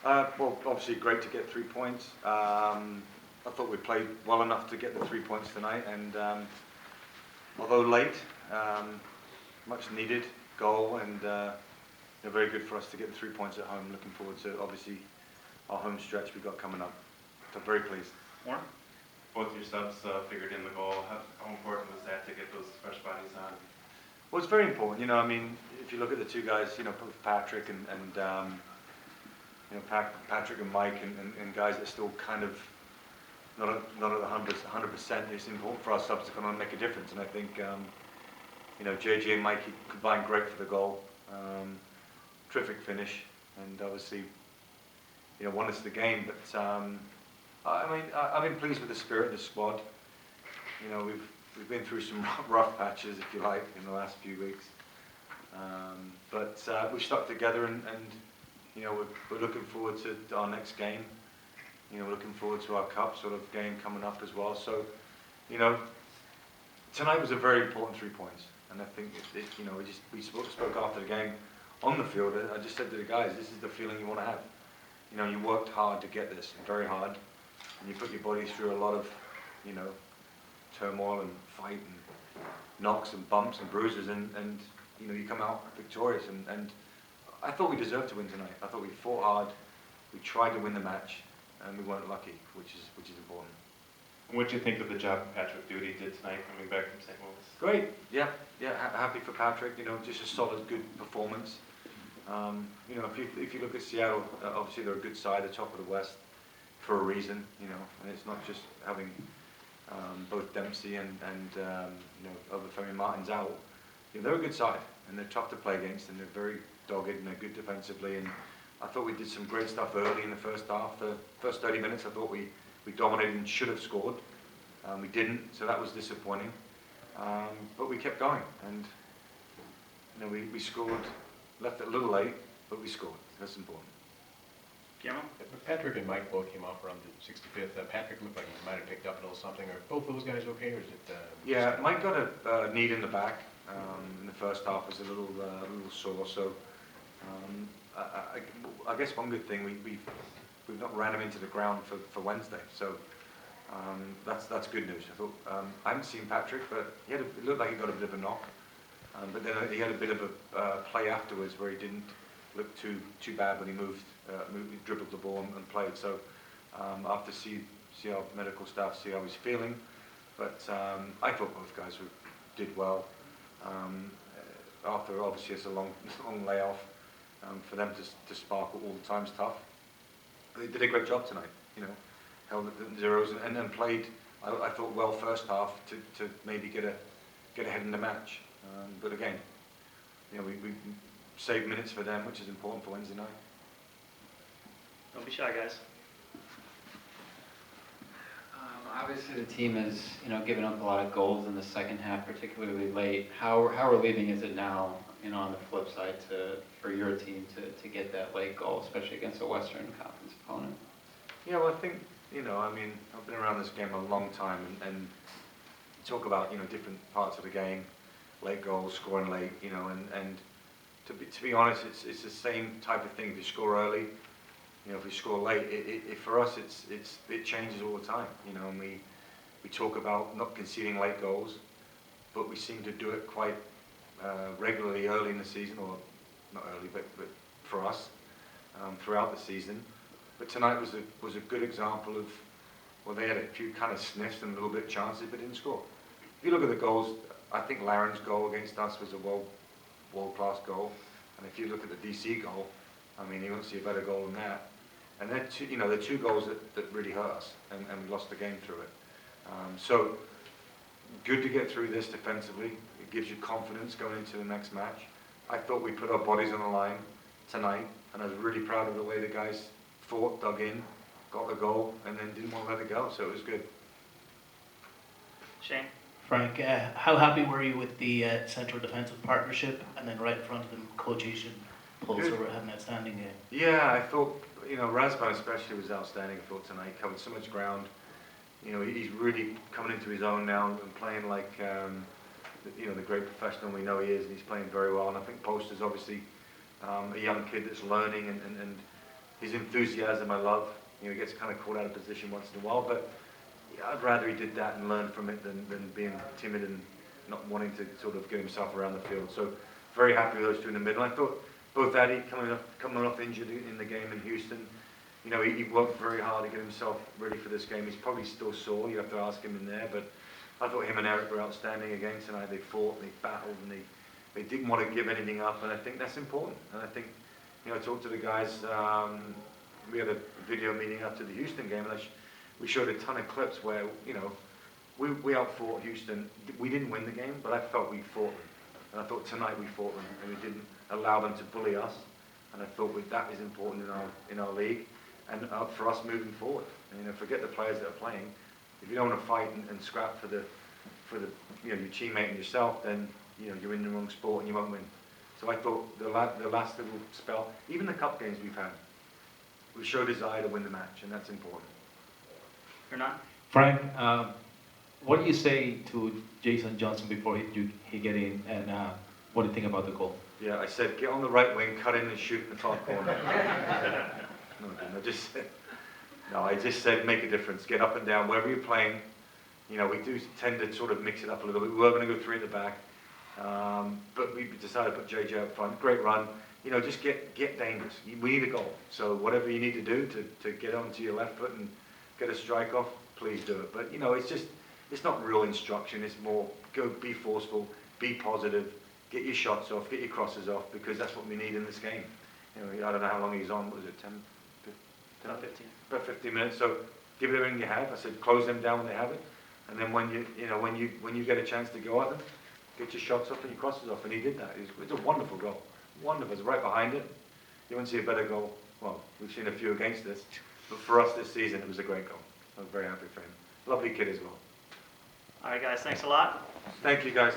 Well, obviously great to get 3 points. I thought we played well enough to get the 3 points tonight, and although late, much needed goal, and very good for us to get the 3 points at home. Looking forward to obviously our home stretch we've got coming up. So very pleased. Warren? Both your subs figured in the goal. How important was that to get those fresh bodies on? Well, it's very important. I mean, if you look at the two guys, Patrick and Patrick and Mike and guys that are still kind of not at 100%. It's important for our subs to come on and make a difference. And I think JJ and Mikey combined great for the goal. Terrific finish, and obviously won us the game. But I mean, I've been pleased with the spirit of the squad. We've been through some rough patches, if you like, in the last few weeks. But we've stuck together, and we're looking forward to our next game. We're looking forward to our cup sort of game coming up as well. So, tonight was a very important 3 points, and I think we spoke after the game on the field. I just said to the guys, this is the feeling you want to have. You worked hard to get this, very hard, and you put your body through a lot of, turmoil and fight and knocks and bumps and bruises, and you come out victorious. And I thought we deserved to win tonight. I thought we fought hard, we tried to win the match, and we weren't lucky, which is important. And what do you think of the job Patrick Doody did tonight coming back from St. Louis? Great, yeah, happy for Patrick. Just a solid, good performance. If you look at Seattle, obviously they're a good side, the top of the West, for a reason. And it's not just having both Dempsey and Obafemi Martins out. They're a good side, and they're tough to play against, and they're very dogged, and they're good defensively. And I thought we did some great stuff early in the first half. The first 30 minutes, I thought we dominated and should have scored. We didn't, so that was disappointing. But we kept going, and we scored. Left it a little late, but we scored. That's important. Guillermo? Patrick and Mike both came off around the 65th. Patrick looked like he might have picked up a little something. Are both those guys okay, or is it? Yeah, Mike got a knee in the back in the first half. Was a little sore. So I guess one good thing we've not ran him into the ground for Wednesday. So that's good news. I thought I haven't seen Patrick, but it looked like he got a bit of a knock. But then he had a bit of a play afterwards where he didn't look too bad when he he dribbled the ball and played. So I'll have to see our medical staff, see how he's feeling. But I thought both guys did well. After obviously it's a long layoff, for them to sparkle all the time is tough. But they did a great job tonight. Held at zeros and then played. I thought well first half to maybe get ahead in the match. But again, we saved minutes for them, which is important for Wednesday night. Don't be shy, guys. Obviously, the team has given up a lot of goals in the second half, particularly late. How relieving is it now, on the flip side, for your team to get that late goal, especially against a Western Conference opponent? Yeah, well, I think I've been around this game a long time, and talk about different parts of the game. Late goals, scoring late, and to be honest, it's the same type of thing. If you score early, if you score late, for us it changes all the time. And we talk about not conceding late goals, but we seem to do it quite regularly early in the season, or not early, but for us throughout the season. But tonight was a good example of, well, they had a few kind of sniffs and a little bit of chances, but didn't score. If you look at the goals, I think Laren's goal against us was a world-class goal, and if you look at the DC goal, you won't see a better goal than that. And they're two goals that really hurt us, and we lost the game through it. So good to get through this defensively. It gives you confidence going into the next match. I thought we put our bodies on the line tonight, and I was really proud of the way the guys fought, dug in, got the goal, and then didn't want to let it go. So it was good. Shane? Frank, how happy were you with the central defensive partnership, and then right in front of them, Coach Easton Pulser had an outstanding game? Yeah, I thought, Razvan especially was outstanding. I thought tonight, covered so much ground. He's really coming into his own now and playing like, the great professional we know he is, and he's playing very well. And I think Poster's obviously a young kid that's learning, and his enthusiasm I love. You know, he gets kind of caught out of position once in a while, but yeah, I'd rather he did that and learn from it than being timid and not wanting to sort of get himself around the field. So very happy with those two in the middle. I thought both Addy coming off injured in the game in Houston, you know, he worked very hard to get himself ready for this game. He's probably still sore, you have to ask him in there, but I thought him and Eric were outstanding again tonight. They fought, they battled, and they didn't want to give anything up, and I think that's important. And I think, you know, I talked to the guys, we had a video meeting after the Houston game, and we showed a ton of clips where, you know, we outfought Houston. We didn't win the game, but I felt we fought them. And I thought tonight we fought them, and we didn't allow them to bully us. And I thought that is important in our league, and for us moving forward. And, you know, forget the players that are playing. If you don't want to fight and scrap for the you know, your teammate and yourself, then you know you're in the wrong sport and you won't win. So I thought the last little spell, even the cup games we've had, we showed desire to win the match, and that's important. You're not? Frank, what do you say to Jason Johnson before he get in, and what do you think about the goal? Yeah, I said get on the right wing, cut in and shoot in the far corner. No, I just said make a difference, get up and down wherever you're playing. You know, we do tend to sort of mix it up a little bit. We were going to go 3 at the back, but we decided to put JJ up front. Great run. You know, just get dangerous. We need a goal. So whatever you need to do to get onto your left foot and get a strike off, please do it. But you know, it's not real instruction. It's more go, be forceful, be positive, get your shots off, get your crosses off, because that's what we need in this game. You know, I don't know how long he's on. What was it 10? About 15. About 15 minutes. So give it everything you have. I said close them down when they have it, and then when you get a chance to go at them, get your shots off and your crosses off. And he did that. It's a wonderful goal. Wonderful. It's right behind it. You wouldn't see a better goal. Well, we've seen a few against us, but for us this season, it was a great goal. I'm very happy for him. Lovely kid as well. All right, guys, thanks a lot. Thank you, guys.